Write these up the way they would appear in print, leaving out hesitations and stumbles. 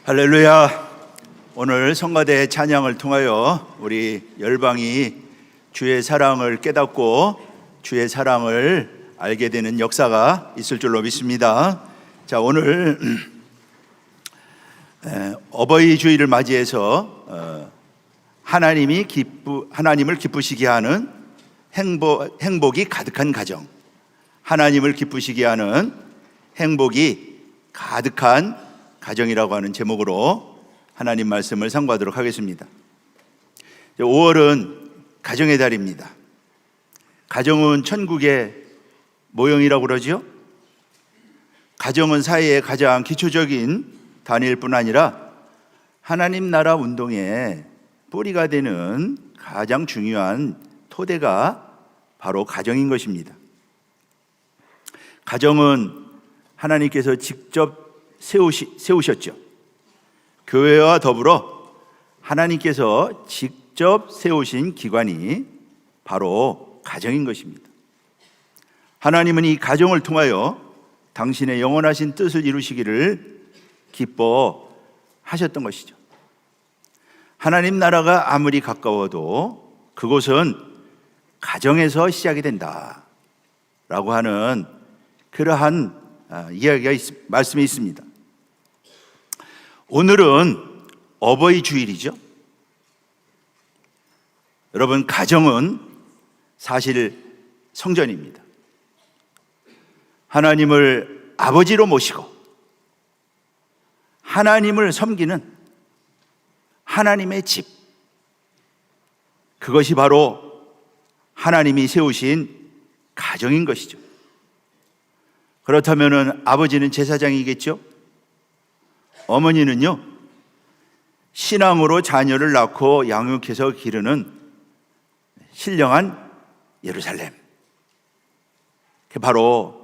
할렐루야. 오늘 성가대 찬양을 통하여 우리 열방이 주의 사랑을 깨닫고 주의 사랑을 알게 되는 역사가 있을 줄로 믿습니다. 자, 오늘 어버이 주일을 맞이해서 하나님을 기쁘시게 하는 행복이 가득한 가정, 하나님을 기쁘시게 하는 행복이 가득한 가정이라고 하는 제목으로 하나님 말씀을 상고하도록 하겠습니다. 5월은 가정의 달입니다. 가정은 천국의 모형이라고 그러죠. 가정은 사회의 가장 기초적인 단위일 뿐 아니라 하나님 나라 운동의 뿌리가 되는 가장 중요한 토대가 바로 가정인 것입니다. 가정은 하나님께서 직접 세우셨죠. 교회와 더불어 하나님께서 직접 세우신 기관이 바로 가정인 것입니다. 하나님은 이 가정을 통하여 당신의 영원하신 뜻을 이루시기를 기뻐하셨던 것이죠. 하나님 나라가 아무리 가까워도 그곳은 가정에서 시작이 된다라고 하는 그러한 말씀이 있습니다. 오늘은 어버이 주일이죠. 여러분, 가정은 사실 성전입니다. 하나님을 아버지로 모시고 하나님을 섬기는 하나님의 집, 그것이 바로 하나님이 세우신 가정인 것이죠. 그렇다면 아버지는 제사장이겠죠? 어머니는요, 신앙으로 자녀를 낳고 양육해서 기르는 신령한 예루살렘, 그게 바로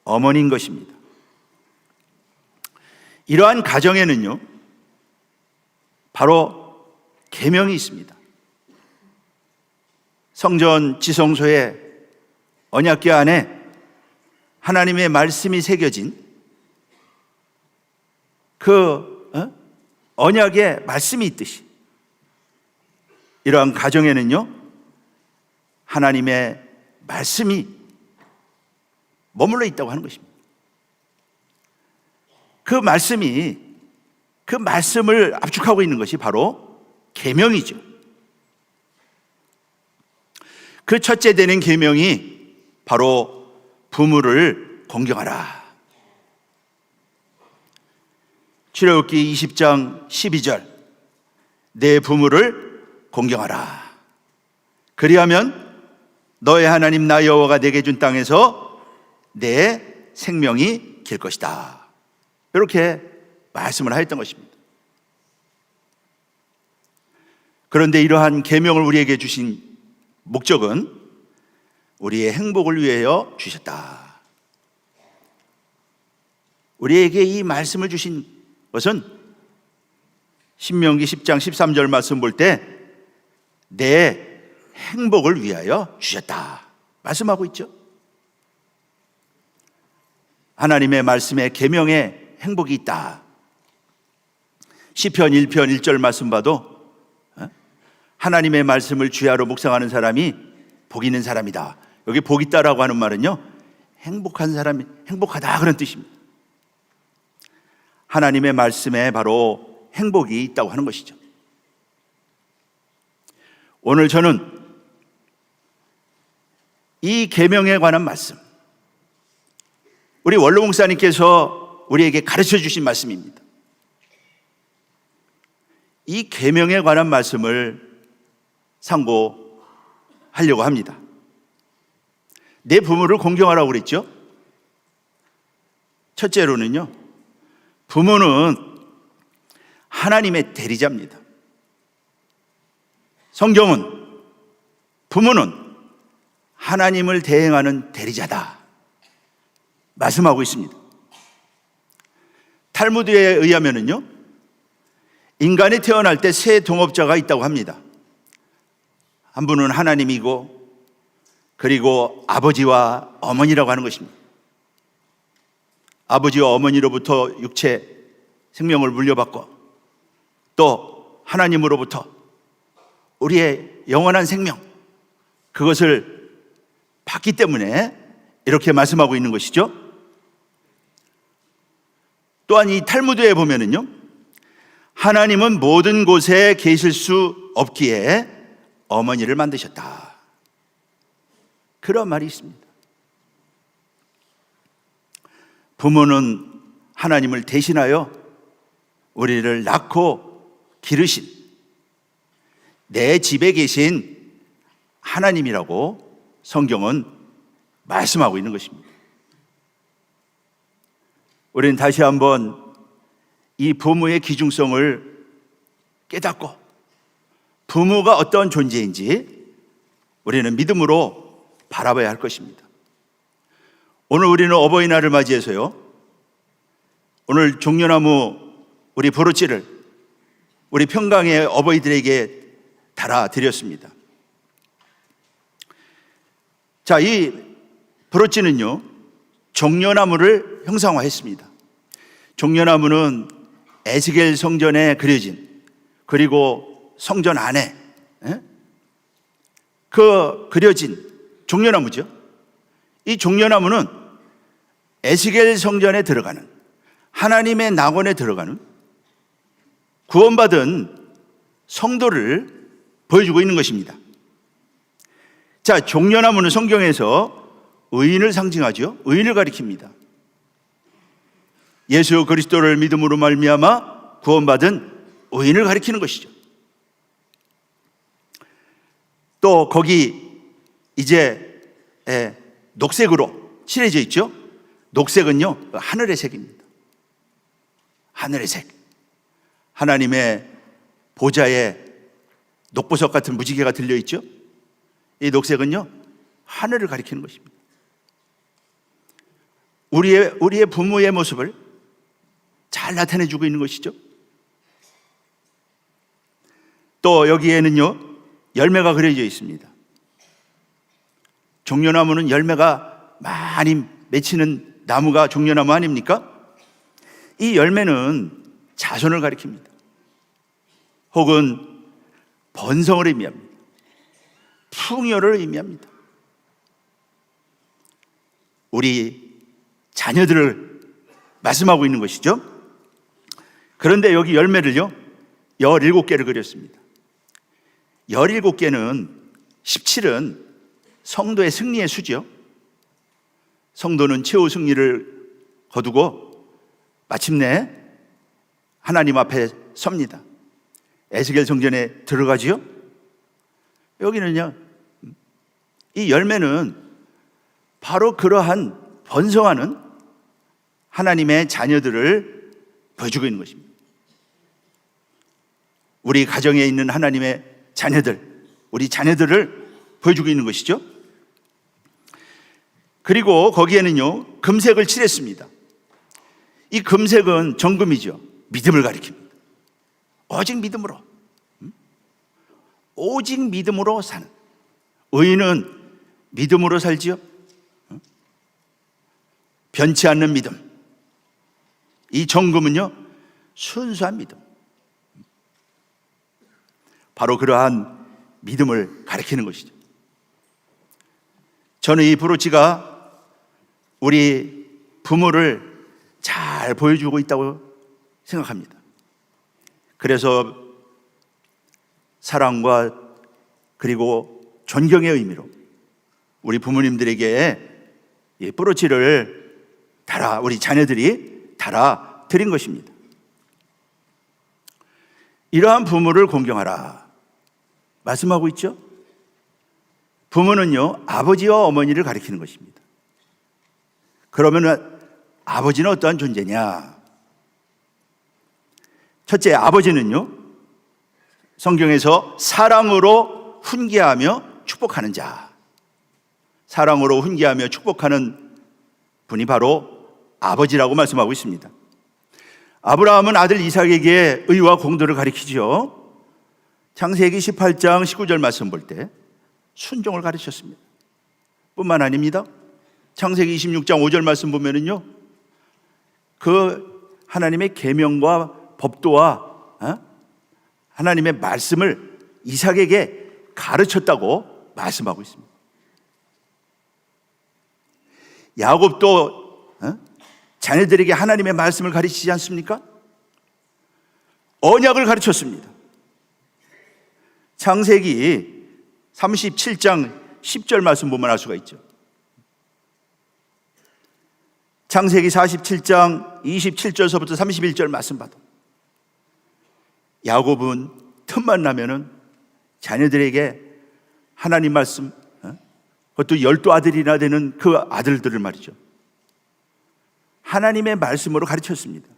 어머니인 것입니다. 이러한 가정에는요, 바로 계명이 있습니다. 성전 지성소의 언약궤 안에 하나님의 말씀이 새겨진 그 언약의 말씀이 있듯이 이러한 가정에는요, 하나님의 말씀이 머물러 있다고 하는 것입니다. 그 말씀을 압축하고 있는 것이 바로 계명이죠. 그 첫째 되는 계명이 바로 부모를 공경하라. 출애굽기 20장 12절, 내 부모를 공경하라. 그리하면 너의 하나님 나 여호와가 내게 준 땅에서 내 생명이 길 것이다. 이렇게 말씀을 하였던 것입니다. 그런데 이러한 계명을 우리에게 주신 목적은 우리의 행복을 위하여 주셨다. 우리에게 이 말씀을 주신 것은 신명기 10장 13절 말씀 볼 때 내 행복을 위하여 주셨다 말씀하고 있죠. 하나님의 말씀에 계명에 행복이 있다. 시편 1편 1절 말씀 봐도 하나님의 말씀을 주야로 묵상하는 사람이 복 있는 사람이다. 여기 복 있다라고 하는 말은요, 행복한 사람이 행복하다 그런 뜻입니다. 하나님의 말씀에 바로 행복이 있다고 하는 것이죠. 오늘 저는 이 계명에 관한 말씀, 우리 원로 목사님께서 우리에게 가르쳐 주신 말씀입니다. 이 계명에 관한 말씀을 상고하려고 합니다. 내 부모를 공경하라고 그랬죠. 첫째로는요, 부모는 하나님의 대리자입니다. 성경은 부모는 하나님을 대행하는 대리자다 말씀하고 있습니다. 탈무드에 의하면은요, 인간이 태어날 때 세 동업자가 있다고 합니다. 한 분은 하나님이고, 그리고 아버지와 어머니라고 하는 것입니다. 아버지와 어머니로부터 육체 생명을 물려받고 또 하나님으로부터 우리의 영원한 생명, 그것을 받기 때문에 이렇게 말씀하고 있는 것이죠. 또한 이 탈무드에 보면은요, 하나님은 모든 곳에 계실 수 없기에 어머니를 만드셨다, 그런 말이 있습니다. 부모는 하나님을 대신하여 우리를 낳고 기르신 내 집에 계신 하나님이라고 성경은 말씀하고 있는 것입니다. 우리는 다시 한번 이 부모의 귀중성을 깨닫고 부모가 어떤 존재인지 우리는 믿음으로 바라봐야 할 것입니다. 오늘 우리는 어버이날을 맞이해서요, 오늘 종려나무 우리 브로치를 우리 평강의 어버이들에게 달아드렸습니다. 자, 이 브로치는요, 종려나무를 형상화했습니다. 종려나무는 에스겔 성전에 그려진, 그리고 성전 안에 그 그려진 종려나무죠. 이 종려나무는 에스겔 성전에 들어가는, 하나님의 낙원에 들어가는 구원받은 성도를 보여주고 있는 것입니다. 자, 종려나무는 성경에서 의인을 상징하죠. 의인을 가리킵니다. 예수 그리스도를 믿음으로 말미암아 구원받은 의인을 가리키는 것이죠. 또 거기 이제 녹색으로 칠해져 있죠. 녹색은요, 하늘의 색입니다. 하늘의 색. 하나님의 보좌에 녹보석 같은 무지개가 들려있죠. 이 녹색은요, 하늘을 가리키는 것입니다. 우리의 부모의 모습을 잘 나타내주고 있는 것이죠. 또 여기에는요, 열매가 그려져 있습니다. 종려나무는 열매가 많이 맺히는 나무가 종려나무 아닙니까? 이 열매는 자손을 가리킵니다. 혹은 번성을 의미합니다. 풍요를 의미합니다. 우리 자녀들을 말씀하고 있는 것이죠. 그런데 여기 열매를요, 17개를 그렸습니다. 17개는 17은 성도의 승리의 수죠. 성도는 최후 승리를 거두고 마침내 하나님 앞에 섭니다. 에스겔 성전에 들어가지요. 여기는요, 이 열매는 바로 그러한 번성하는 하나님의 자녀들을 보여주고 있는 것입니다. 우리 가정에 있는 하나님의 자녀들, 우리 자녀들을 보여주고 있는 것이죠. 그리고 거기에는요, 금색을 칠했습니다. 이 금색은 정금이죠. 믿음을 가리킵니다. 오직 믿음으로, 오직 믿음으로 사는, 의인은 믿음으로 살지요. 변치 않는 믿음. 이 정금은요, 순수한 믿음. 바로 그러한 믿음을 가리키는 것이죠. 저는 이 브로치가 우리 부모를 잘 보여주고 있다고 생각합니다. 그래서 사랑과 그리고 존경의 의미로 우리 부모님들에게 이 브로치를 달아, 우리 자녀들이 달아 드린 것입니다. 이러한 부모를 공경하라 말씀하고 있죠. 부모는요, 아버지와 어머니를 가리키는 것입니다. 그러면 아버지는 어떠한 존재냐? 첫째, 아버지는요, 성경에서 사랑으로 훈계하며 축복하는 자, 사랑으로 훈계하며 축복하는 분이 바로 아버지라고 말씀하고 있습니다. 아브라함은 아들 이삭에게 의와 공도를 가리키죠. 창세기 18장 19절 말씀 볼 때 순종을 가르쳤습니다. 뿐만 아닙니다. 창세기 26장 5절 말씀 보면은요, 그 하나님의 계명과 법도와 하나님의 말씀을 이삭에게 가르쳤다고 말씀하고 있습니다. 야곱도 자녀들에게 하나님의 말씀을 가르치지 않습니까? 언약을 가르쳤습니다. 창세기 37장 10절 말씀 보면 알 수가 있죠. 창세기 47장 27절서부터 31절 말씀 봐도 야곱은 틈만 나면은 자녀들에게 하나님 말씀, 그것도 12아들이나 되는 그 아들들을 말이죠, 하나님의 말씀으로 가르쳤습니다.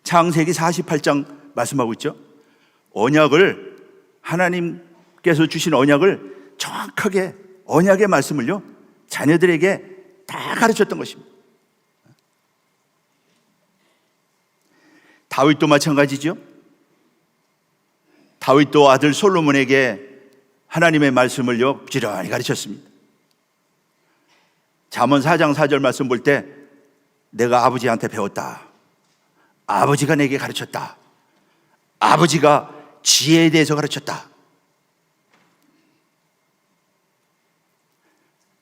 창세기 48장 말씀하고 있죠. 언약을, 하나님께서 주신 언약을 정확하게, 언약의 말씀을요 자녀들에게 다 가르쳤던 것입니다. 다윗도 마찬가지죠. 다윗도 아들 솔로몬에게 하나님의 말씀을요 부지런히 가르쳤습니다. 잠언 4장 4절 말씀 볼 때 내가 아버지한테 배웠다, 아버지가 내게 가르쳤다, 아버지가 지혜에 대해서 가르쳤다.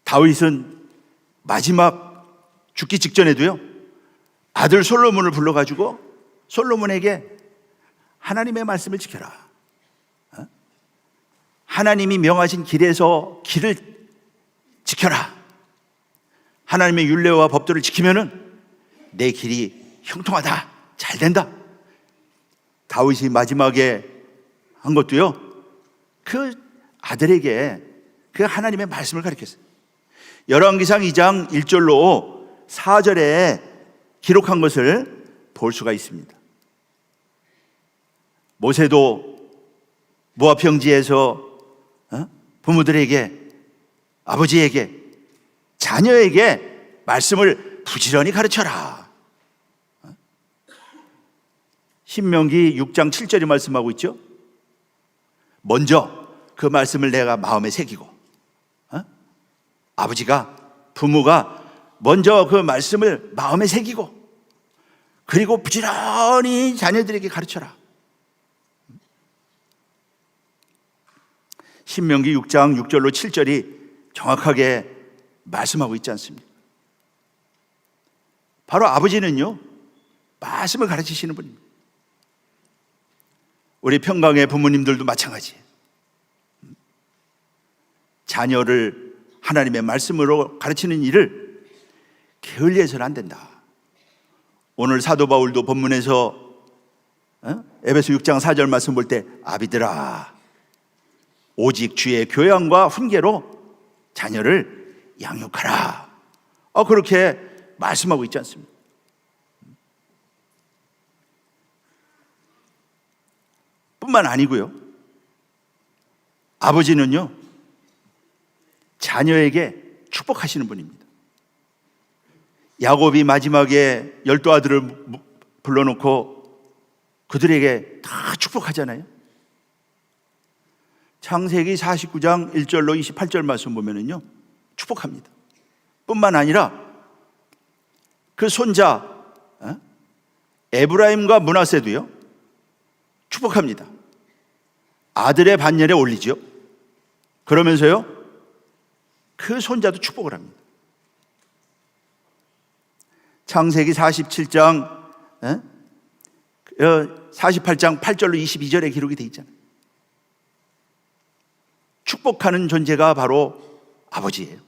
다윗은 마지막 죽기 직전에도요 아들 솔로몬을 불러가지고 솔로몬에게 하나님의 말씀을 지켜라, 하나님이 명하신 길에서 길을 지켜라, 하나님의 율례와 법도를 지키면은 내 길이 형통하다, 잘 된다. 다윗이 마지막에 한 것도요 그 아들에게 그 하나님의 말씀을 가르쳤어요. 열왕기상 2장 1절로 4절에 기록한 것을 볼 수가 있습니다. 모세도 모압 평지에서 부모들에게, 아버지에게, 자녀에게 말씀을 부지런히 가르쳐라. 신명기 6장 7절이 말씀하고 있죠. 먼저 그 말씀을 내가 마음에 새기고, 아버지가, 부모가 먼저 그 말씀을 마음에 새기고, 그리고 부지런히 자녀들에게 가르쳐라. 신명기 6장 6절로 7절이 정확하게 말씀하고 있지 않습니까? 바로 아버지는요 말씀을 가르치시는 분입니다. 우리 평강의 부모님들도 마찬가지예요. 자녀를 하나님의 말씀으로 가르치는 일을 게을리해서는 안 된다. 오늘 사도 바울도 본문에서 에베소 6장 4절 말씀 볼 때 아비들아 오직 주의 교양과 훈계로 자녀를 양육하라, 그렇게 말씀하고 있지 않습니까? 뿐만 아니고요, 아버지는요 자녀에게 축복하시는 분입니다. 야곱이 마지막에 12아들을 불러놓고 그들에게 다 축복하잖아요. 창세기 49장 1절로 28절 말씀 보면은요 축복합니다. 뿐만 아니라 그 손자 에브라임과 므낫세도요 축복합니다. 아들의 반열에 올리죠. 그러면서요 그 손자도 축복을 합니다. 창세기 47장 48장 8절로 22절에 기록이 되어 있잖아요. 축복하는 존재가 바로 아버지예요.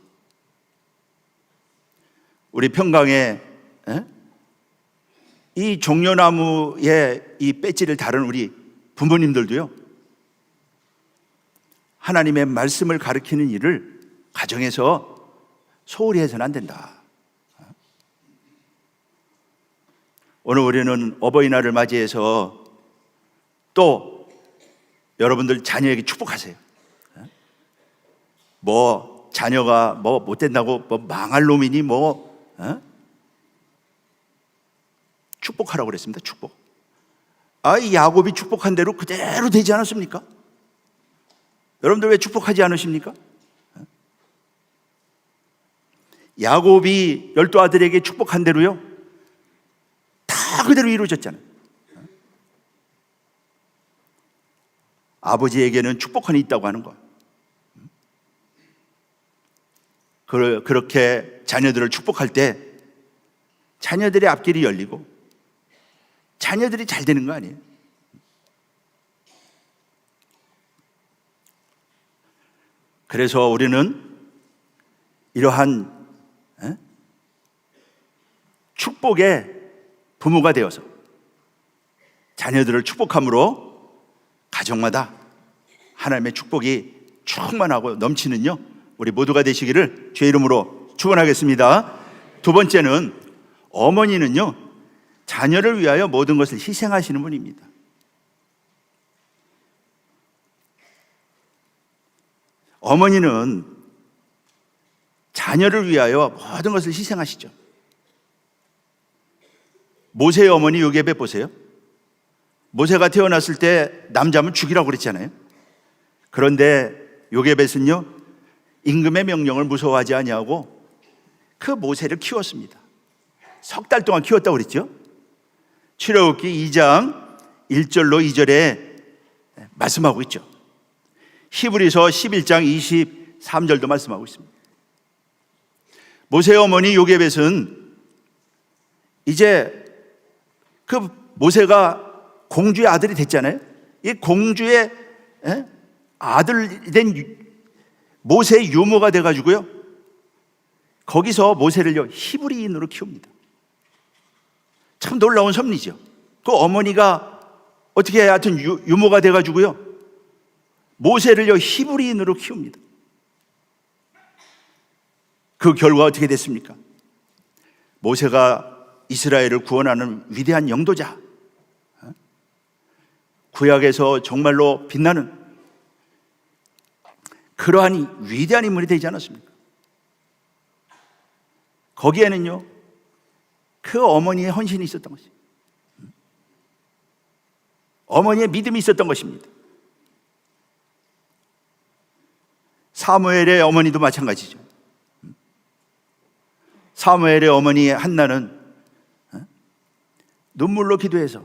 우리 평강에 이 종려나무의 이 배지를 다룬 우리 부모님들도요 하나님의 말씀을 가르치는 일을 가정에서 소홀히 해서는 안 된다. 오늘 우리는 어버이날을 맞이해서 또 여러분들 자녀에게 축복하세요. 뭐 자녀가 뭐 못된다고 뭐 망할 놈이니 축복하라고 그랬습니다. 축복. 이 야곱이 축복한 대로 그대로 되지 않았습니까? 여러분들 왜 축복하지 않으십니까? 야곱이 12아들에게 축복한 대로요 그대로 이루어졌잖아요. 아버지에게는 축복권이 있다고 하는 거예요. 그렇게 자녀들을 축복할 때 자녀들의 앞길이 열리고 자녀들이 잘 되는 거 아니에요? 그래서 우리는 이러한 축복의 부모가 되어서 자녀들을 축복함으로 가정마다 하나님의 축복이 충만하고 넘치는요 우리 모두가 되시기를 주의 이름으로 축원하겠습니다. 두 번째는 어머니는요 자녀를 위하여 모든 것을 희생하시는 분입니다. 어머니는 자녀를 위하여 모든 것을 희생하시죠. 모세의 어머니 요게벳 보세요. 모세가 태어났을 때 남자면 죽이라고 그랬잖아요. 그런데 요게벳은요 임금의 명령을 무서워하지 아니하고 그 모세를 키웠습니다. 석 달 동안 키웠다고 그랬죠. 출애굽기 2장 1절로 2절에 말씀하고 있죠. 히브리서 11장 23절도 말씀하고 있습니다. 모세의 어머니 요게벳은 이제 그 모세가 공주의 아들이 됐잖아요. 이 공주의 아들 된 모세의 유모가 돼가지고요 거기서 모세를요 히브리인으로 키웁니다. 참 놀라운 섭리죠. 그 어머니가 어떻게 하여튼 유모가 돼가지고요 모세를요 히브리인으로 키웁니다. 그 결과 어떻게 됐습니까? 모세가 이스라엘을 구원하는 위대한 영도자, 구약에서 정말로 빛나는 그러한 위대한 인물이 되지 않았습니까? 거기에는요 그 어머니의 헌신이 있었던 것입니다. 어머니의 믿음이 있었던 것입니다. 사무엘의 어머니도 마찬가지죠. 사무엘의 어머니 한나는 눈물로 기도해서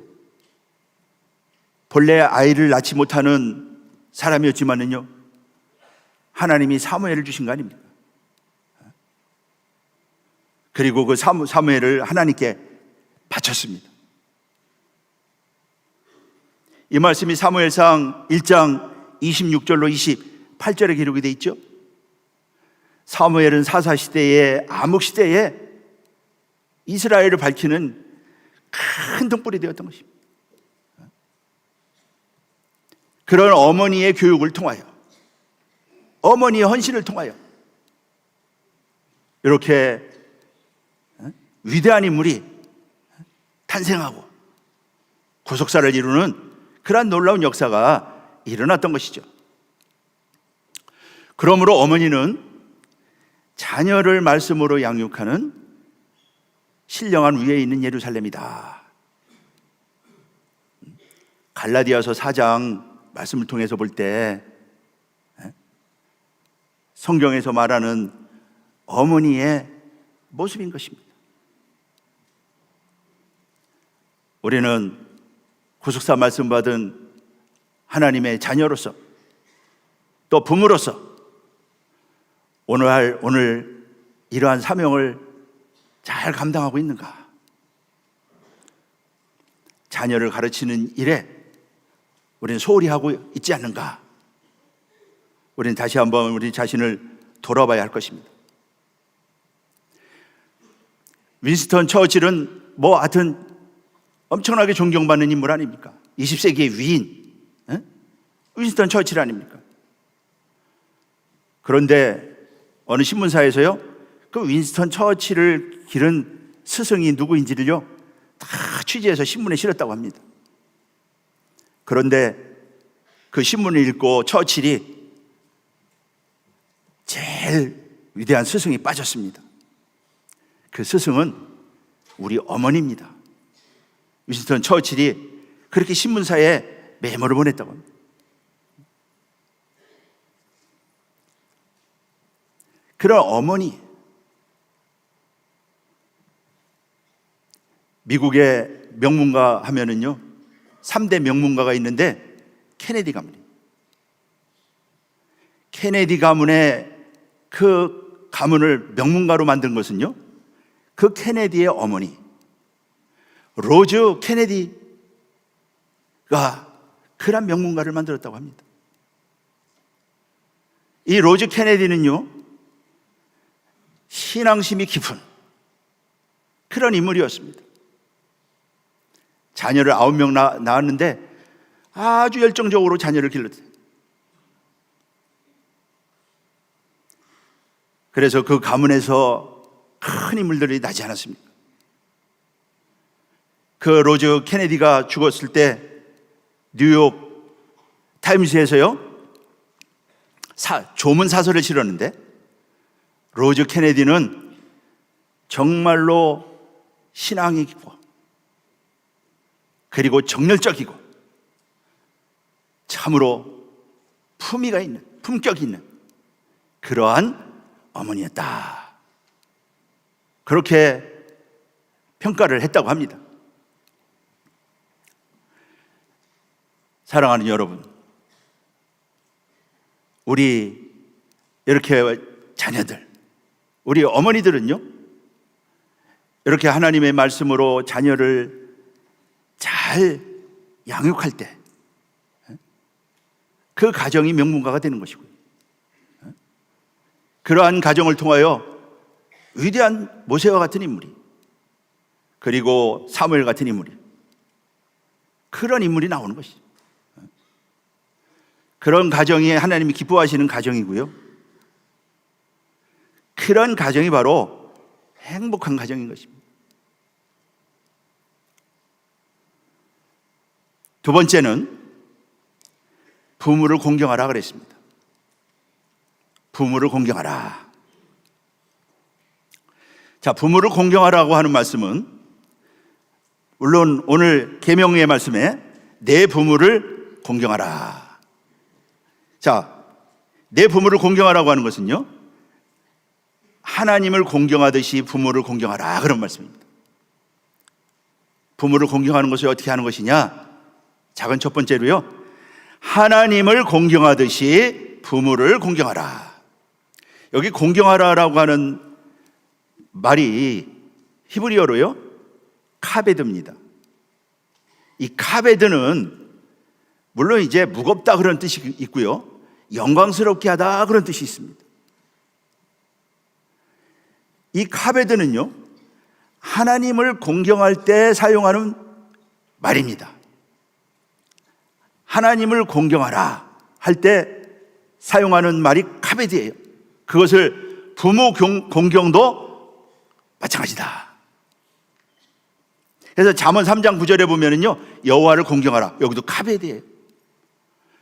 본래 아이를 낳지 못하는 사람이었지만은요 하나님이 사무엘을 주신 거 아닙니까? 그리고 그 사무엘을 하나님께 바쳤습니다. 이 말씀이 사무엘상 1장 26절로 28절에 기록이 되어 있죠. 사무엘은 사사시대에 암흑시대에 이스라엘을 밝히는 큰 등불이 되었던 것입니다. 그런 어머니의 교육을 통하여 어머니의 헌신을 통하여 이렇게 위대한 인물이 탄생하고 구속사를 이루는 그러한 놀라운 역사가 일어났던 것이죠. 그러므로 어머니는 자녀를 말씀으로 양육하는 신령한 위에 있는 예루살렘이다. 갈라디아서 4장 말씀을 통해서 볼 때 성경에서 말하는 어머니의 모습인 것입니다. 우리는 구속사 말씀 받은 하나님의 자녀로서 또 부모로서 오늘 이러한 사명을 잘 감당하고 있는가? 자녀를 가르치는 일에 우리는 소홀히 하고 있지 않는가? 우리는 다시 한번 우리 자신을 돌아봐야 할 것입니다. 윈스턴 처칠은 하여튼 엄청나게 존경받는 인물 아닙니까? 20세기의 위인 윈스턴 처칠 아닙니까? 그런데 어느 신문사에서요 그 윈스턴 처칠을 기른 스승이 누구인지를요 다 취재해서 신문에 실었다고 합니다. 그런데 그 신문을 읽고 처칠이 제일 위대한 스승이 빠졌습니다. 그 스승은 우리 어머니입니다. 윈스턴 처칠이 그렇게 신문사에 메모를 보냈다고 합니다. 그런 어머니, 미국의 명문가 하면은요 3대 명문가가 있는데 케네디 가문. 케네디 가문의 그 가문을 명문가로 만든 것은요 그 케네디의 어머니 로즈 케네디가 그런 명문가를 만들었다고 합니다. 이 로즈 케네디는요 신앙심이 깊은 그런 인물이었습니다. 자녀를 9명 낳았는데 아주 열정적으로 자녀를 길렀어요. 그래서 그 가문에서 큰 인물들이 나지 않았습니까? 그 로즈 케네디가 죽었을 때 뉴욕 타임스에서요 조문 사설을 실었는데 로즈 케네디는 정말로 신앙이 깊고 그리고 정열적이고 참으로 품격이 있는 그러한 어머니였다. 그렇게 평가를 했다고 합니다. 사랑하는 여러분, 우리 이렇게 자녀들, 우리 어머니들은요 이렇게 하나님의 말씀으로 자녀를 잘 양육할 때 그 가정이 명문가가 되는 것이고요. 그러한 가정을 통하여 위대한 모세와 같은 인물이 그리고 사무엘 같은 인물이 그런 인물이 나오는 것이죠. 그런 가정이 하나님이 기뻐하시는 가정이고요. 그런 가정이 바로 행복한 가정인 것입니다. 두 번째는 부모를 공경하라 그랬습니다. 부모를 공경하라. 자, 부모를 공경하라고 하는 말씀은 물론 오늘 계명의 말씀에 내 부모를 공경하라. 자, 내 부모를 공경하라고 하는 것은요 하나님을 공경하듯이 부모를 공경하라 그런 말씀입니다. 부모를 공경하는 것을 어떻게 하는 것이냐? 작은 첫 번째로요 하나님을 공경하듯이 부모를 공경하라. 여기 공경하라라고 하는 말이 히브리어로요 카베드입니다. 이 카베드는 물론 이제 무겁다 그런 뜻이 있고요 영광스럽게 하다 그런 뜻이 있습니다. 이 카베드는요 하나님을 공경할 때 사용하는 말입니다. 하나님을 공경하라 할 때 사용하는 말이 카베드예요. 그것을 부모 공경도 마찬가지다. 그래서 잠언 3장 9절에 보면은요 여호와를 공경하라. 여기도 카베드예요.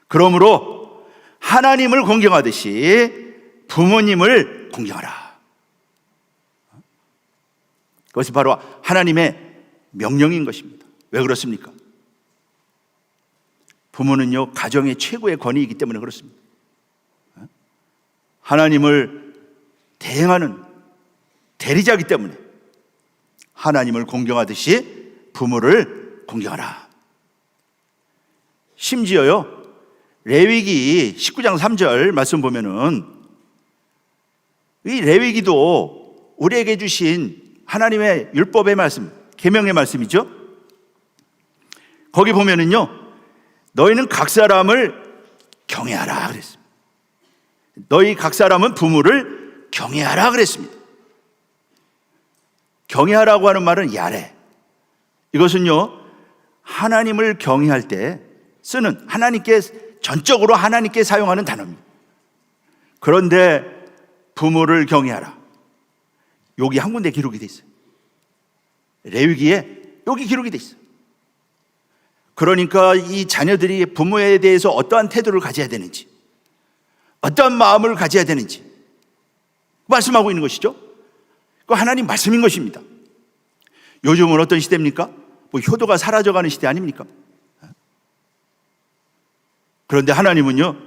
그러므로 하나님을 공경하듯이 부모님을 공경하라. 그것이 바로 하나님의 명령인 것입니다. 왜 그렇습니까? 부모는요 가정의 최고의 권위이기 때문에 그렇습니다. 하나님을 대행하는 대리자이기 때문에 하나님을 공경하듯이 부모를 공경하라. 심지어요 레위기 19장 3절 말씀 보면은 이 레위기도 우리에게 주신 하나님의 율법의 말씀, 계명의 말씀이죠. 거기 보면은요 너희는 각 사람을 경외하라 그랬습니다. 너희 각 사람은 부모를 경외하라 그랬습니다. 경외하라고 하는 말은 야레. 이것은요 하나님을 경외할 때 쓰는 하나님께 전적으로 하나님께 사용하는 단어입니다. 그런데 부모를 경외하라. 여기 한 군데 기록이 돼 있어요. 레위기에 여기 기록이 돼 있어요. 그러니까 이 자녀들이 부모에 대해서 어떠한 태도를 가져야 되는지, 어떠한 마음을 가져야 되는지 말씀하고 있는 것이죠. 그 하나님 말씀인 것입니다. 요즘은 어떤 시대입니까? 뭐 효도가 사라져가는 시대 아닙니까? 그런데 하나님은요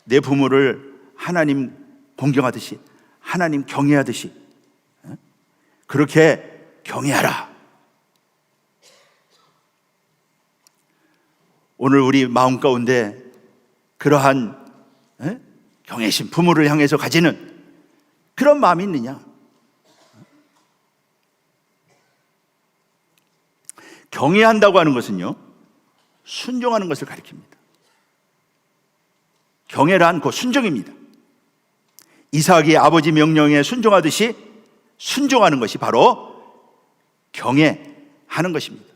내 부모를 하나님 공경하듯이 하나님 경외하듯이 그렇게 경외하라. 오늘 우리 마음 가운데 그러한 경외심, 부모를 향해서 가지는 그런 마음이 있느냐? 경외한다고 하는 것은요, 순종하는 것을 가리킵니다. 경외란 곧 순종입니다. 이삭이 아버지 명령에 순종하듯이 순종하는 것이 바로 경외하는 것입니다.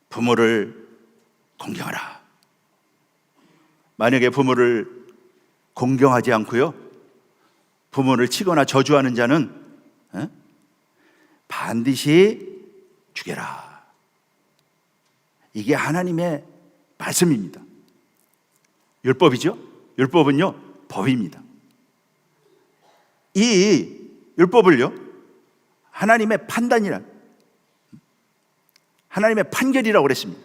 부모를 공경하라. 만약에 부모를 공경하지 않고요, 부모를 치거나 저주하는 자는 반드시 죽여라. 이게 하나님의 말씀입니다. 율법이죠. 율법은요, 법입니다. 이 율법을요, 하나님의 하나님의 판결이라고 그랬습니다.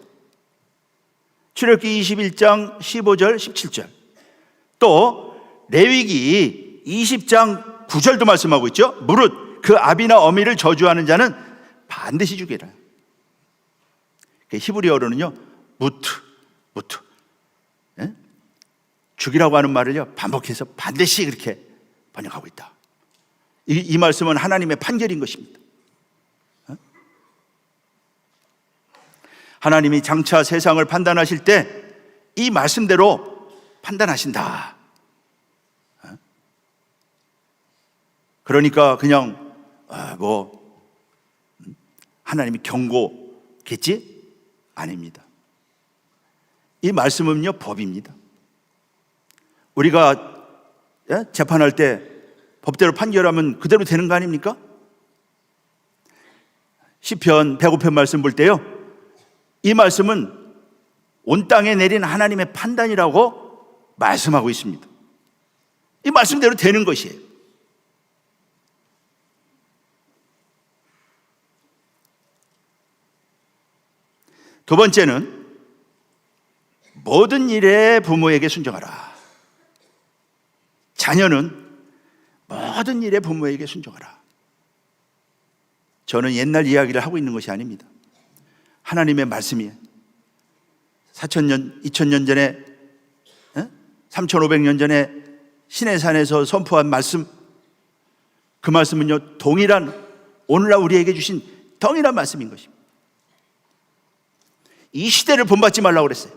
출애굽기 21장 15절 17절, 또 레위기 20장 9절도 말씀하고 있죠. 무릇 그 아비나 어미를 저주하는 자는 반드시 죽여라. 히브리어로는요, 무트, 죽이라고 하는 말을요, 반복해서 반드시 그렇게 번역하고 있다. 이 말씀은 하나님의 판결인 것입니다. 하나님이 장차 세상을 판단하실 때 이 말씀대로 판단하신다. 그러니까 그냥 하나님이 경고겠지? 아닙니다. 이 말씀은요, 법입니다. 우리가 재판할 때 법대로 판결하면 그대로 되는 거 아닙니까? 시편 105편 말씀 볼 때요, 이 말씀은 온 땅에 내린 하나님의 판단이라고 말씀하고 있습니다. 이 말씀대로 되는 것이에요. 두 번째는 모든 일에 부모에게 순종하라. 자녀는 모든 일에 부모에게 순종하라. 저는 옛날 이야기를 하고 있는 것이 아닙니다. 하나님의 말씀이에요. 4,000년, 2,000년 전에, 3,500년 전에 시내산에서 선포한 말씀, 그 말씀은요, 오늘날 우리에게 주신 동일한 말씀인 것입니다. 이 시대를 본받지 말라고 그랬어요.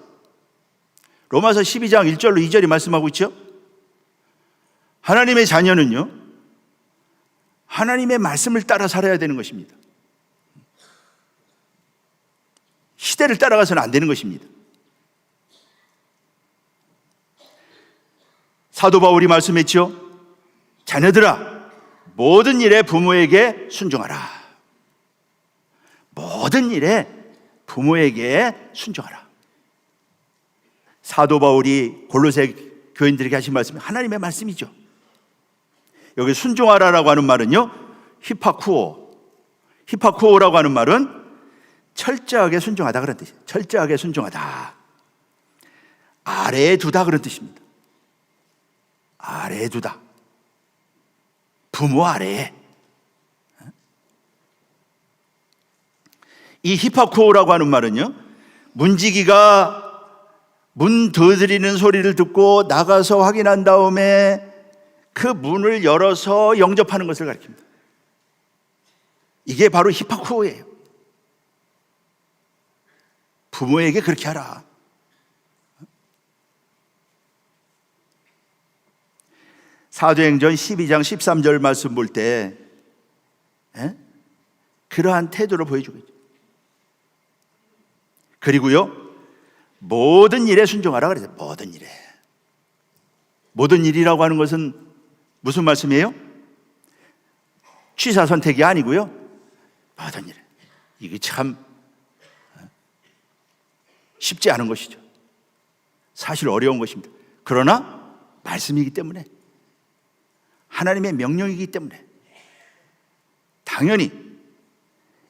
로마서 12장 1절로 2절이 말씀하고 있죠. 하나님의 자녀는요, 하나님의 말씀을 따라 살아야 되는 것입니다. 시대를 따라가서는 안 되는 것입니다. 사도 바울이 말씀했죠. 자녀들아, 모든 일에 부모에게 순종하라. 모든 일에 부모에게 순종하라. 사도 바울이 골로새 교인들에게 하신 말씀이 하나님의 말씀이죠. 여기 순종하라라고 하는 말은요, 히파쿠오라고 하는 말은 철저하게 순종하다 그런 뜻이에요. 철저하게 순종하다. 아래에 두다 그런 뜻입니다. 아래에 두다. 부모 아래에. 이 히파쿠오라고 하는 말은요, 문지기가 문 두드리는 소리를 듣고 나가서 확인한 다음에 그 문을 열어서 영접하는 것을 가리킵니다. 이게 바로 히파쿠오예요. 부모에게 그렇게 하라. 사도행전 12장 13절 말씀 볼 때 그러한 태도를 보여주고 있죠. 그리고요, 모든 일에 순종하라 그랬어요. 모든 일에. 모든 일이라고 하는 것은 무슨 말씀이에요? 취사 선택이 아니고요, 모든 일에. 이게 참 쉽지 않은 것이죠. 사실 어려운 것입니다. 그러나 말씀이기 때문에, 하나님의 명령이기 때문에 당연히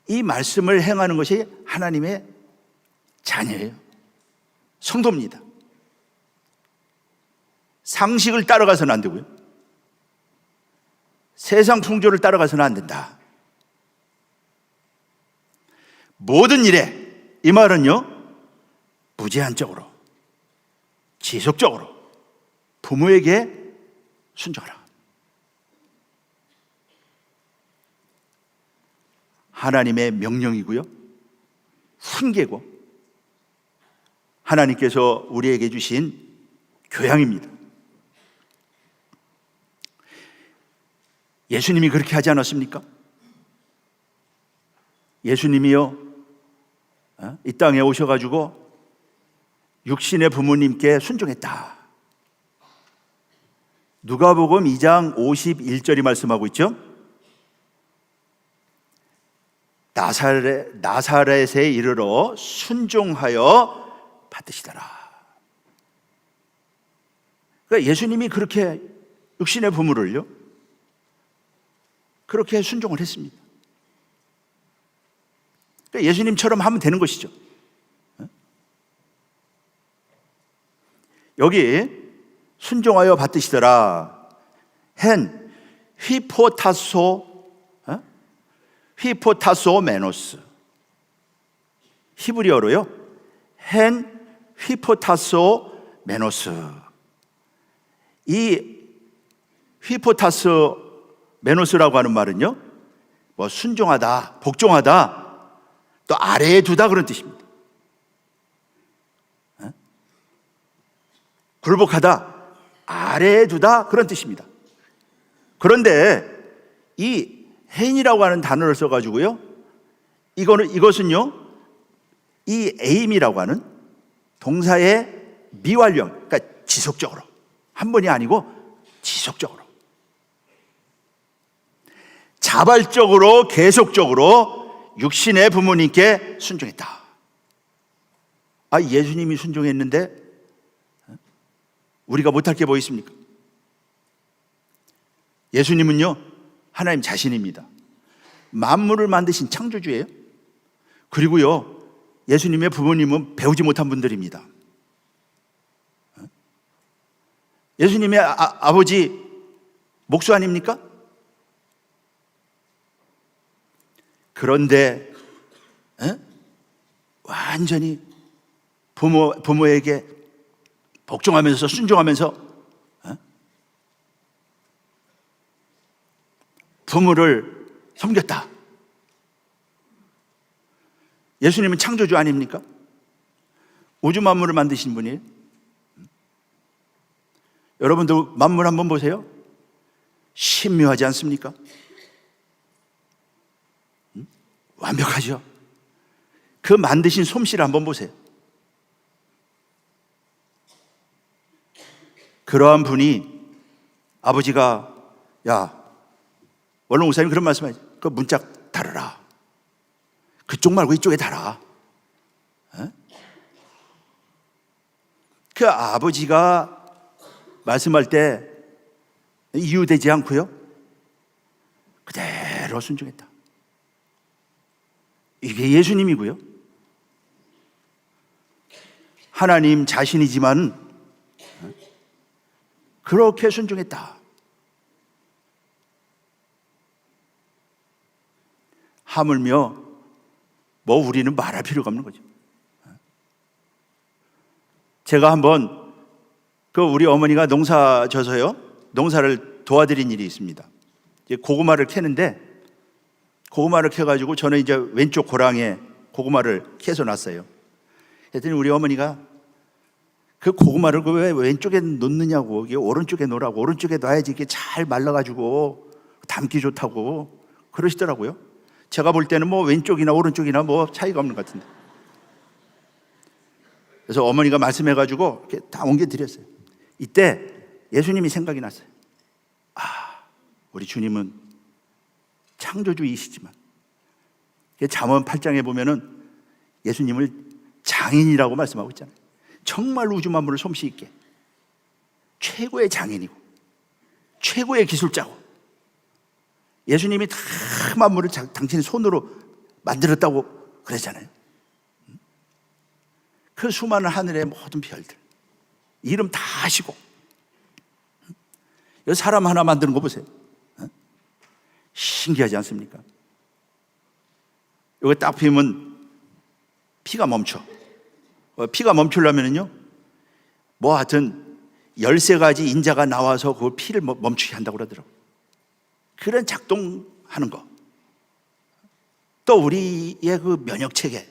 이 말씀을 행하는 것이 하나님의 자녀예요. 성도입니다. 상식을 따라가서는 안 되고요, 세상 풍조를 따라가서는 안 된다. 모든 일에, 이 말은요, 무제한적으로, 지속적으로 부모에게 순종하라. 하나님의 명령이고요, 훈계고 하나님께서 우리에게 주신 교양입니다. 예수님이 그렇게 하지 않았습니까? 예수님이요, 이 땅에 오셔가지고 육신의 부모님께 순종했다. 누가복음 2장 51절이 말씀하고 있죠. 나사렛에 이르러 순종하여 받으시더라. 그러니까 예수님이 그렇게 육신의 부모를요, 그렇게 순종을 했습니다. 그러니까 예수님처럼 하면 되는 것이죠. 여기 순종하여 받으시더라. 헨 휘포타소 메노스. 히브리어로요, 헨 휘포타소 메노스. 이 휘포타소 메노스라고 하는 말은요, 뭐 순종하다, 복종하다, 또 아래에 두다, 그런 뜻입니다. 굴복하다, 아래에 두다, 그런 뜻입니다. 그런데 이 헨이라고 하는 단어를 써가지고요, 이것은요, 이 에임이라고 하는 동사의 미완령, 그러니까 지속적으로, 한 번이 아니고 지속적으로, 자발적으로, 계속적으로 육신의 부모님께 순종했다. 예수님이 순종했는데 우리가 못할 게 뭐 있습니까? 예수님은요, 하나님 자신입니다. 만물을 만드신 창조주예요. 그리고요, 예수님의 부모님은 배우지 못한 분들입니다. 예수님의 아버지 목수 아닙니까? 그런데 완전히 부모에게 복종하면서 순종하면서 부모를 섬겼다. 예수님은 창조주 아닙니까? 우주 만물을 만드신 분이에요. 여러분도 만물 한번 보세요. 신묘하지 않습니까? 완벽하죠. 그 만드신 솜씨를 한번 보세요. 그러한 분이, 아버지가, 야, 원로 목사님 그런 말씀하죠. 그 문짝 달아라. 그쪽 말고 이쪽에 달아. 그 아버지가 말씀할 때 이유되지 않고요, 그대로 순종했다. 이게 예수님이고요, 하나님 자신이지만 그렇게 순종했다. 하물며 뭐 우리는 말할 필요가 없는 거죠. 제가 한번 우리 어머니가 농사 져서요, 농사를 도와드린 일이 있습니다. 이제 고구마를 캐는데, 고구마를 캐가지고 저는 이제 왼쪽 고랑에 고구마를 캐서 놨어요. 그랬더니 우리 어머니가 그 고구마를 왜 왼쪽에 놓느냐고, 이게 오른쪽에 놓으라고, 오른쪽에 놔야지 이게 잘 말라가지고 담기 좋다고 그러시더라고요. 제가 볼 때는 뭐 왼쪽이나 오른쪽이나 뭐 차이가 없는 것 같은데. 그래서 어머니가 말씀해가지고 이렇게 다 옮겨드렸어요. 이때 예수님이 생각이 났어요. 우리 주님은 창조주이시지만, 잠언 8장에 보면은 예수님을 장인이라고 말씀하고 있잖아요. 정말 우주 만물을 솜씨 있게 최고의 장인이고 최고의 기술자고, 예수님이 다 만물을 당신의 손으로 만들었다고 그랬잖아요. 그 수많은 하늘의 모든 별들 이름 다 아시고, 사람 하나 만드는 거 보세요. 신기하지 않습니까? 이거 딱 피우면 피가 멈춰. 피가 멈추려면요, 뭐 하여튼 13가지 인자가 나와서 그 피를 멈추게 한다고 그러더라고요. 그런 작동하는 거. 또 우리의 그 면역체계.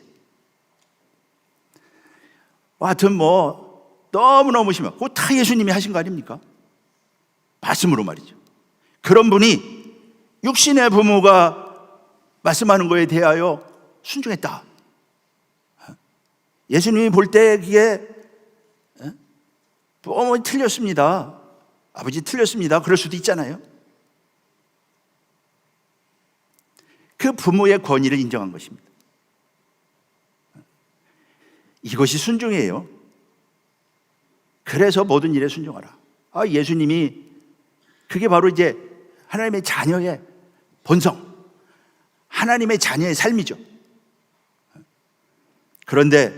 하여튼 뭐 너무너무 심한, 그거 다 예수님이 하신 거 아닙니까? 말씀으로 말이죠. 그런 분이 육신의 부모가 말씀하는 거에 대하여 순종했다. 예수님이 볼 때 그게 어머니 틀렸습니다, 아버지 틀렸습니다, 그럴 수도 있잖아요. 그 부모의 권위를 인정한 것입니다. 이것이 순종이에요. 그래서 모든 일에 순종하라. 예수님이 그게 바로 이제 하나님의 자녀의 본성, 하나님의 자녀의 삶이죠. 그런데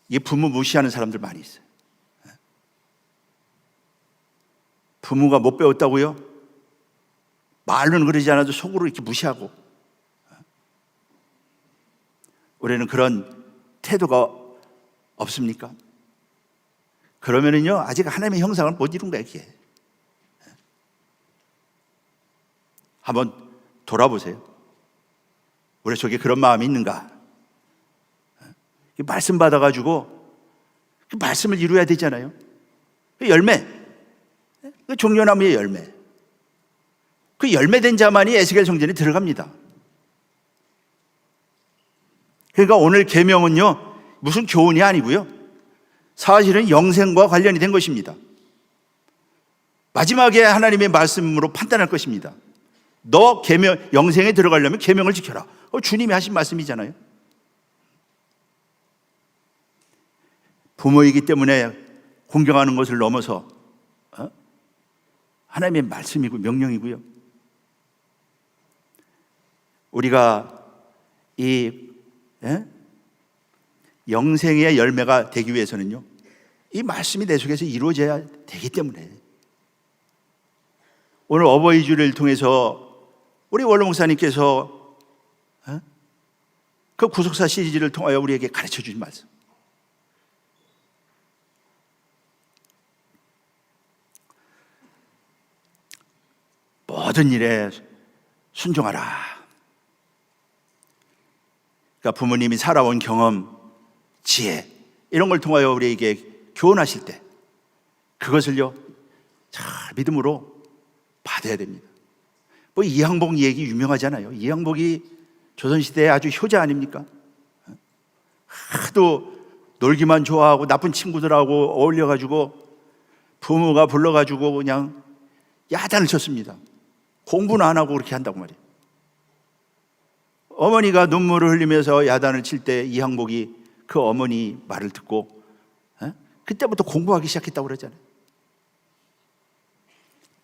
이 부모 무시하는 사람들 많이 있어요. 부모가 못 배웠다고요? 말로는 그러지 않아도 속으로 이렇게 무시하고. 우리는 그런 태도가 없습니까? 그러면은요, 아직 하나님의 형상을 못 이룬 거야, 이게. 한번 돌아보세요. 우리 속에 그런 마음이 있는가? 말씀 받아가지고 그 말씀을 이루어야 되잖아요. 그 열매, 그 종려나무의 열매, 그 열매된 자만이 에스겔 성전에 들어갑니다. 그러니까 오늘 계명은요, 무슨 교훈이 아니고요, 사실은 영생과 관련이 된 것입니다. 마지막에 하나님의 말씀으로 판단할 것입니다. 너 계명, 영생에 들어가려면 계명을 지켜라. 주님이 하신 말씀이잖아요. 부모이기 때문에 공경하는 것을 넘어서 하나님의 말씀이고 명령이고요. 우리가 이 영생의 열매가 되기 위해서는요, 이 말씀이 내 속에서 이루어져야 되기 때문에, 오늘 어버이 주를 통해서 우리 원로 목사님께서 그 구속사 시리즈를 통하여 우리에게 가르쳐 주신 말씀, 모든 일에 순종하라. 그러니까 부모님이 살아온 경험, 지혜, 이런 걸 통하여 우리에게 교훈하실 때 그것을요, 잘 믿음으로 받아야 됩니다. 뭐 이항복 얘기 유명하잖아요. 이항복이 조선시대에 아주 효자 아닙니까? 하도 놀기만 좋아하고 나쁜 친구들하고 어울려가지고 부모가 불러가지고 그냥 야단을 쳤습니다. 공부는 안 하고 그렇게 한다고 말이에요. 어머니가 눈물을 흘리면서 야단을 칠 때 이항복이 그 어머니 말을 듣고 그때부터 공부하기 시작했다고 그러잖아요.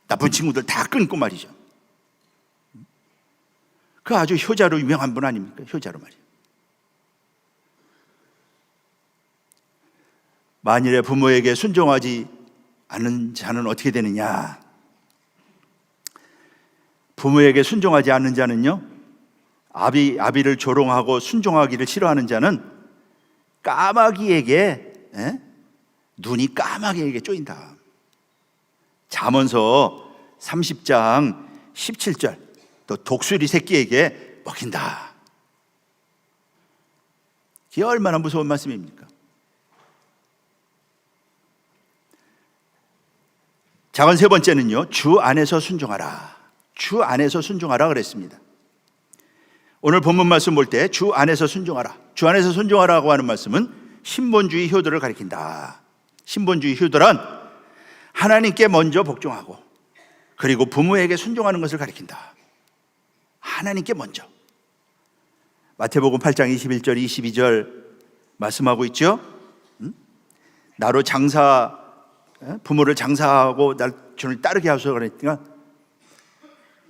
나쁜 친구들 다 끊고 말이죠. 그 아주 효자로 유명한 분 아닙니까? 효자로 말이에요. 만일에 부모에게 순종하지 않는 자는 어떻게 되느냐? 부모에게 순종하지 않는 자는요, 아비를 조롱하고 순종하기를 싫어하는 자는 까마귀에게, 눈이 까마귀에게 쪼인다. 잠언서 30장 17절, 또 독수리 새끼에게 먹힌다. 이게 얼마나 무서운 말씀입니까? 작은 세 번째는요, 주 안에서 순종하라. 주 안에서 순종하라 그랬습니다. 오늘 본문 말씀 볼 때 주 안에서 순종하라, 주 안에서 순종하라고 하는 말씀은 신본주의 효도를 가리킨다. 신본주의 효도란 하나님께 먼저 복종하고 그리고 부모에게 순종하는 것을 가리킨다. 하나님께 먼저. 마태복음 8장 21절 22절 말씀하고 있죠. 나로 부모를 장사하고 저를 따르게 하소서 그랬더니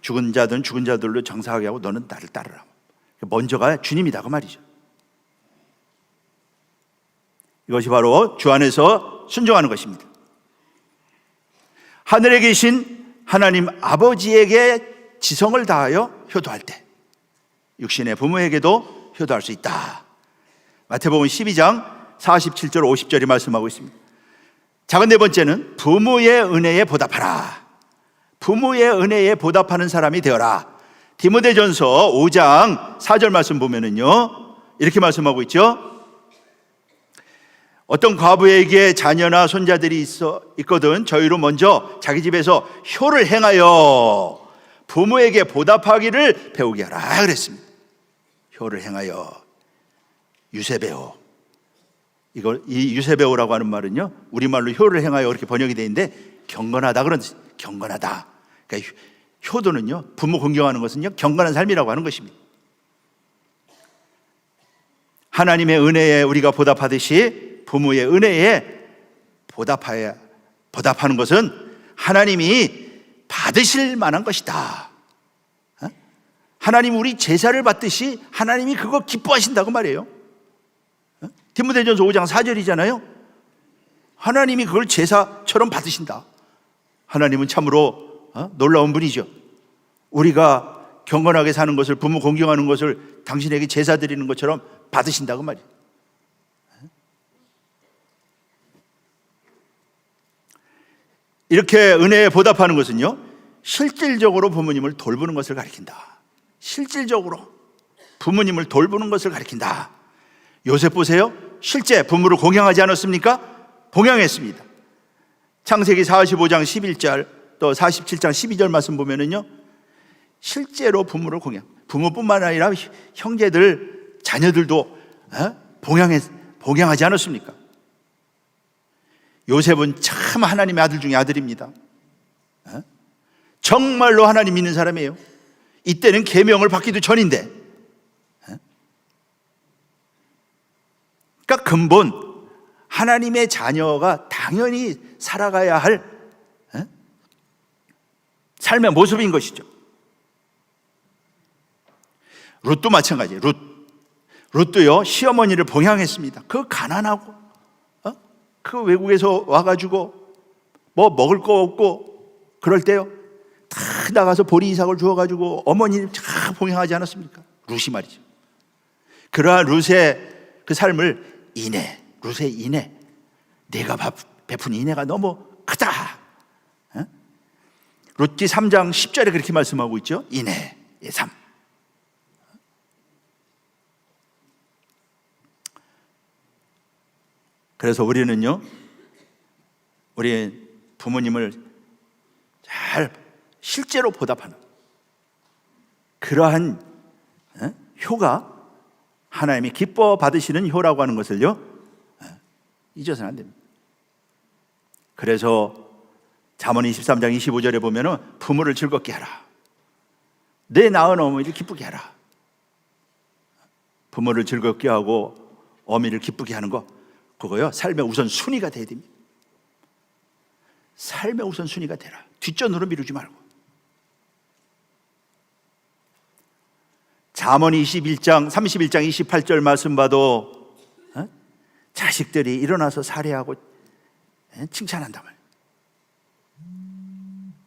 죽은 자든 죽은 자들로 장사하게 하고 너는 나를 따르라. 먼저가 주님이다 그 말이죠. 이것이 바로 주 안에서 순종하는 것입니다. 하늘에 계신 하나님 아버지에게 지성을 다하여 효도할 때 육신의 부모에게도 효도할 수 있다. 마태복음 12장 47절 50절이 말씀하고 있습니다. 작은 네 번째는 부모의 은혜에 보답하라. 부모의 은혜에 보답하는 사람이 되어라. 디모데전서 5장 4절 말씀 보면은요, 이렇게 말씀하고 있죠. 어떤 과부에게 자녀나 손자들이 있거든 저희로 먼저 자기 집에서 효를 행하여 부모에게 보답하기를 배우게 하라 그랬습니다. 효를 행하여. 유세배우. 이 유세배우라고 하는 말은요, 우리말로 효를 행하여 이렇게 번역이 되어 있는데 경건하다 그런 뜻. 경건하다. 그러니까 효도는요, 부모 공경하는 것은요, 경건한 삶이라고 하는 것입니다. 하나님의 은혜에 우리가 보답하듯이 부모의 은혜에 보답하는 것은 하나님이 받으실 만한 것이다. 하나님 우리 제사를 받듯이 하나님이 그거 기뻐하신다고 말이에요. 디모데전서 5장 4절이잖아요. 하나님이 그걸 제사처럼 받으신다. 하나님은 참으로 놀라운 분이죠. 우리가 경건하게 사는 것을, 부모 공경하는 것을 당신에게 제사 드리는 것처럼 받으신다고 말이에요. 이렇게 은혜에 보답하는 것은요, 실질적으로 부모님을 돌보는 것을 가리킨다. 실질적으로 부모님을 돌보는 것을 가리킨다. 요셉 보세요. 실제 부모를 공경하지 않았습니까? 공경했습니다. 창세기 45장 11절 또 47장 12절 말씀 보면은요, 실제로 부모를 부모뿐만 아니라 형제들, 자녀들도 봉양하지 않았습니까? 요셉은 참 하나님의 아들 중에 아들입니다. 정말로 하나님 믿는 사람이에요. 이때는 계명을 받기도 전인데, 그러니까 근본 하나님의 자녀가 당연히 살아가야 할 삶의 모습인 것이죠. 룻도 마찬가지예요. 룻도요, 시어머니를 봉양했습니다. 그 가난하고 그 외국에서 와가지고 뭐 먹을 거 없고 그럴 때요, 다 나가서 보리 이삭을 주어가지고 어머니를 다 봉양하지 않았습니까? 룻이 말이죠. 그러한 룻의 그 삶을 룻의 인애, 내가 베푼 인애가 너무 크다. 룻기 3장 10절에 그렇게 말씀하고 있죠. 인애의 삶. 그래서 우리는요, 우리 부모님을 잘 실제로 보답하는 그러한 효가 하나님이 기뻐 받으시는 효라고 하는 것을요, 잊어서는 안 됩니다. 그래서 잠언 23장 25절에 보면은 부모를 즐겁게 하라. 내 낳은 어머니를 기쁘게 하라. 부모를 즐겁게 하고 어미를 기쁘게 하는 거, 그거요, 삶의 우선순위가 돼야 됩니다. 삶의 우선순위가 되라. 뒷전으로 미루지 말고. 잠언 31장 28절 말씀 봐도 자식들이 일어나서 살해하고 칭찬한단 말이에요.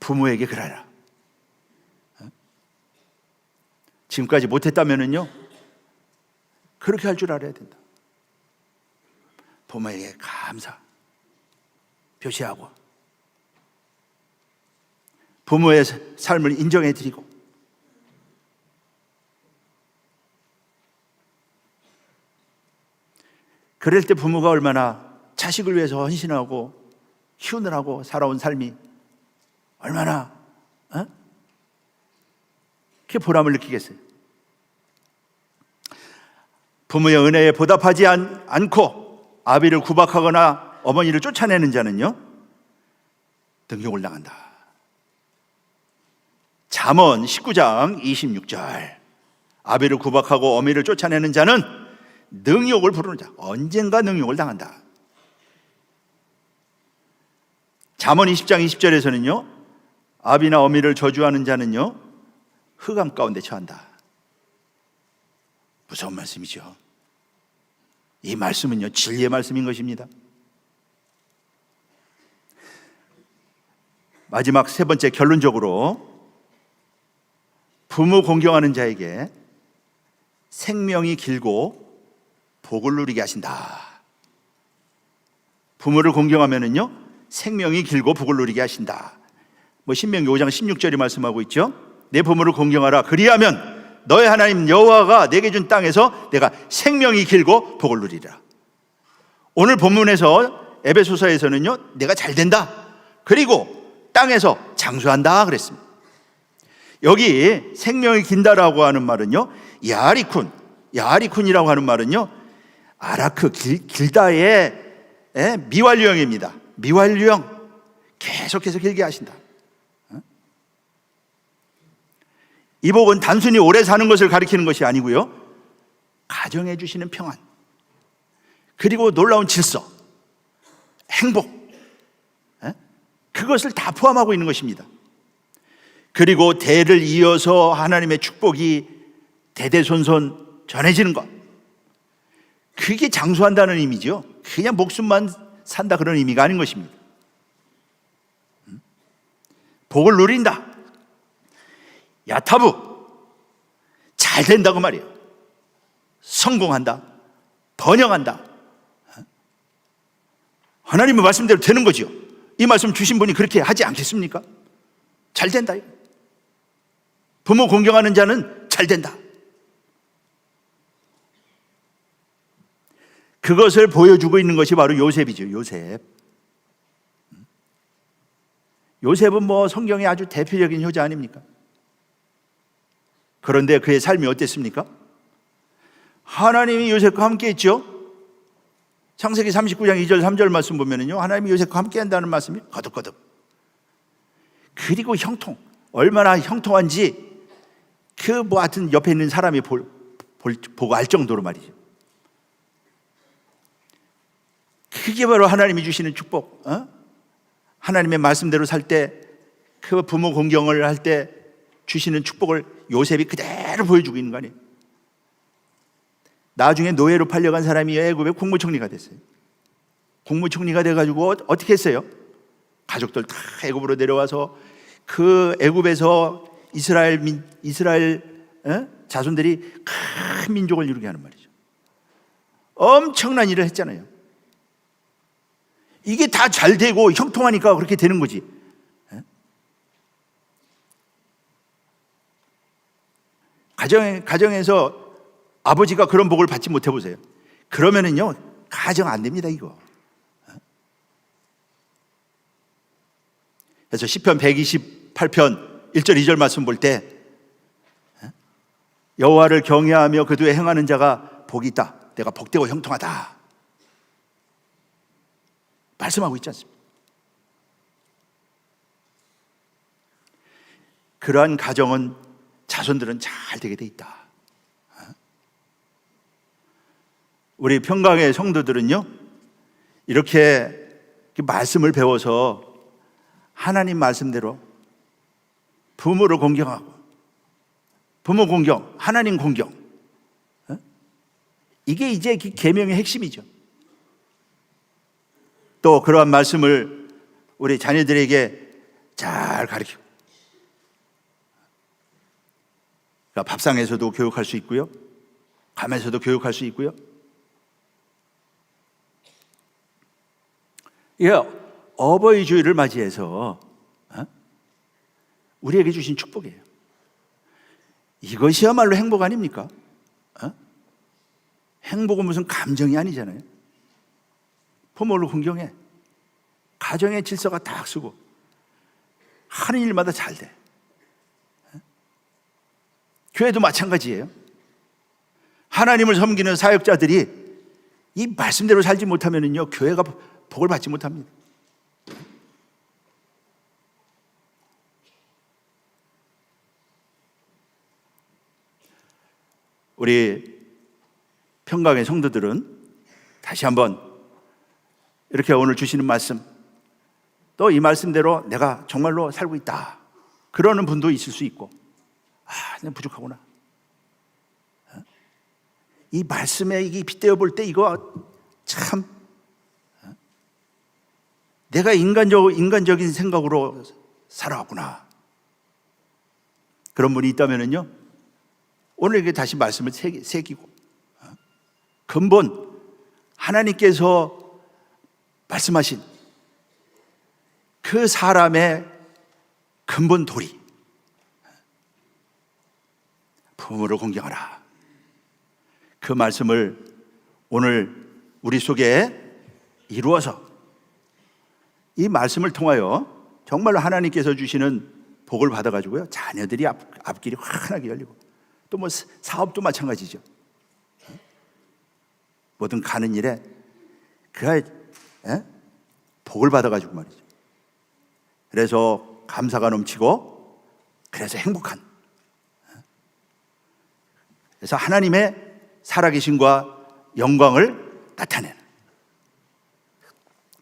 부모에게 그러라. 지금까지 못했다면은요, 그렇게 할 줄 알아야 된다. 부모에게 감사 표시하고 부모의 삶을 인정해 드리고, 그럴 때 부모가 얼마나 자식을 위해서 헌신하고 키우느라고 살아온 삶이 얼마나 그렇게 보람을 느끼겠어요. 부모의 은혜에 보답하지 않고 아비를 구박하거나 어머니를 쫓아내는 자는요, 등용을 당한다. 잠언 19장 26절, 아비를 구박하고 어미를 쫓아내는 자는 능욕을 부르는 자, 언젠가 능욕을 당한다. 잠언 20장 20절에서는요, 아비나 어미를 저주하는 자는요, 흑암 가운데 처한다. 무서운 말씀이죠. 이 말씀은요, 진리의 말씀인 것입니다. 마지막 세 번째, 결론적으로 부모 공경하는 자에게 생명이 길고 복을 누리게 하신다. 부모를 공경하면은요 생명이 길고 복을 누리게 하신다. 신명기 5장 16절이 말씀하고 있죠. 내 부모를 공경하라. 그리하면 너의 하나님 여호와가 내게 준 땅에서 내가 생명이 길고 복을 누리리라. 오늘 본문에서 에베소서에서는요 내가 잘 된다, 그리고 땅에서 장수한다 그랬습니다. 여기 생명이 긴다라고 하는 말은요 야리쿤이라고 하는 말은요 아라크 길다의 미완료형입니다. 미완료형, 계속해서 길게 하신다. 이 복은 단순히 오래 사는 것을 가리키는 것이 아니고요, 가정해 주시는 평안, 그리고 놀라운 질서, 행복, 그것을 다 포함하고 있는 것입니다. 그리고 대를 이어서 하나님의 축복이 대대손손 전해지는 것, 그게 장수한다는 의미죠. 그냥 목숨만 산다 그런 의미가 아닌 것입니다. 복을 누린다, 야타부, 잘 된다고 말이에요. 성공한다, 번영한다. 하나님의 말씀대로 되는 거죠. 이 말씀 주신 분이 그렇게 하지 않겠습니까? 잘 된다. 부모 공경하는 자는 잘 된다. 그것을 보여주고 있는 것이 바로 요셉이죠. 요셉은 성경의 아주 대표적인 효자 아닙니까? 그런데 그의 삶이 어땠습니까? 하나님이 요셉과 함께 했죠. 창세기 39장 2절 3절 말씀 보면은요 하나님이 요셉과 함께 한다는 말씀이 거듭거듭. 그리고 형통, 얼마나 형통한지 하여튼 옆에 있는 사람이 보고 알 정도로 말이죠. 그게 바로 하나님이 주시는 축복. 하나님의 말씀대로 살 때, 그 부모 공경을 할 때 주시는 축복을 요셉이 그대로 보여주고 있는 거 아니에요. 나중에 노예로 팔려간 사람이 애굽의 국무총리가 됐어요. 국무총리가 돼가지고 어떻게 했어요? 가족들 다 애굽으로 내려와서 그 애굽에서 이스라엘 자손들이 큰 민족을 이루게 하는 말이죠. 엄청난 일을 했잖아요. 이게 다 잘 되고 형통하니까 그렇게 되는 거지. 가정에서 아버지가 그런 복을 받지 못해 보세요. 그러면은요 가정 안 됩니다 이거. 그래서 시편 128편 1절 2절 말씀 볼 때 여호와를 경외하며 그 뒤에 행하는 자가 복이 있다. 내가 복되고 형통하다 말씀하고 있지 않습니까? 그러한 가정은 자손들은 잘 되게 돼 있다. 우리 평강의 성도들은요 이렇게 말씀을 배워서 하나님 말씀대로 부모를 공경하고, 부모 공경, 하나님 공경, 이게 이제 계명의 핵심이죠. 또 그러한 말씀을 우리 자녀들에게 잘 가르치고, 그러니까 밥상에서도 교육할 수 있고요, 감에서도 교육할 수 있고요. 이게 어버이 주일을 맞이해서 우리에게 주신 축복이에요. 이것이야말로 행복 아닙니까? 행복은 무슨 감정이 아니잖아요. 부모를 공경해, 가정의 질서가 딱 쓰고 하는 일마다 잘 돼. 교회도 마찬가지예요. 하나님을 섬기는 사역자들이 이 말씀대로 살지 못하면요 교회가 복을 받지 못합니다. 우리 평강의 성도들은 다시 한번 이렇게 오늘 주시는 말씀, 또 이 말씀대로 내가 정말로 살고 있다 그러는 분도 있을 수 있고, 내가 부족하구나, 이 말씀에 이게 빗대어 볼 때 이거 참 내가 인간적인 생각으로 살아왔구나, 그런 분이 있다면요 오늘 이게 다시 말씀을 새기고, 근본 하나님께서 말씀하신 그 사람의 근본 도리, 부모를 공경하라. 그 말씀을 오늘 우리 속에 이루어서 이 말씀을 통하여 정말로 하나님께서 주시는 복을 받아가지고요, 자녀들이 앞길이 환하게 열리고, 또 뭐 사업도 마찬가지죠. 뭐든 가는 일에 그 복을 받아가지고 말이죠. 그래서 감사가 넘치고, 그래서 행복한, 그래서 하나님의 살아계심과 영광을 나타내는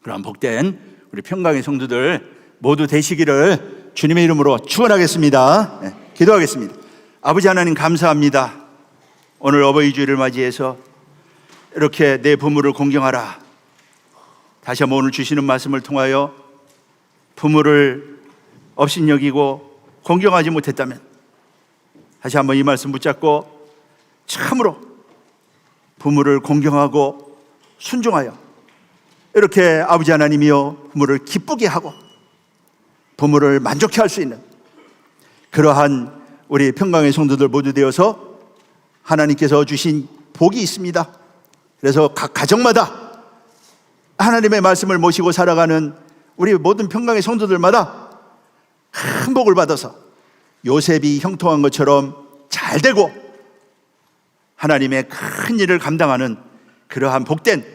그런 복된 우리 평강의 성도들 모두 되시기를 주님의 이름으로 축원하겠습니다. 기도하겠습니다. 아버지 하나님, 감사합니다. 오늘 어버이 주일을 맞이해서 이렇게 내 부모를 공경하라, 다시 한번 오늘 주시는 말씀을 통하여 부모를 업신여기고 공경하지 못했다면 다시 한번 이 말씀 붙잡고 참으로 부모를 공경하고 순종하여 이렇게 아버지 하나님이여 부모를 기쁘게 하고 부모를 만족해 할 수 있는 그러한 우리 평강의 성도들 모두 되어서 하나님께서 주신 복이 있습니다. 그래서 각 가정마다 하나님의 말씀을 모시고 살아가는 우리 모든 평강의 성도들마다 큰 복을 받아서 요셉이 형통한 것처럼 잘 되고 하나님의 큰 일을 감당하는 그러한 복된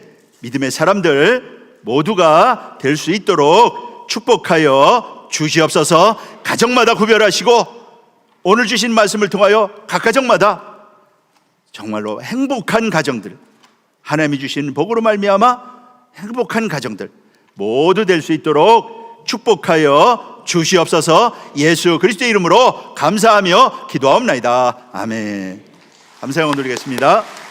믿음의 사람들 모두가 될 수 있도록 축복하여 주시옵소서. 가정마다 구별하시고 오늘 주신 말씀을 통하여 각 가정마다 정말로 행복한 가정들, 하나님이 주신 복으로 말미암아 행복한 가정들 모두 될 수 있도록 축복하여 주시옵소서. 예수 그리스도의 이름으로 감사하며 기도하옵나이다. 아멘. 감사 영원 드리겠습니다.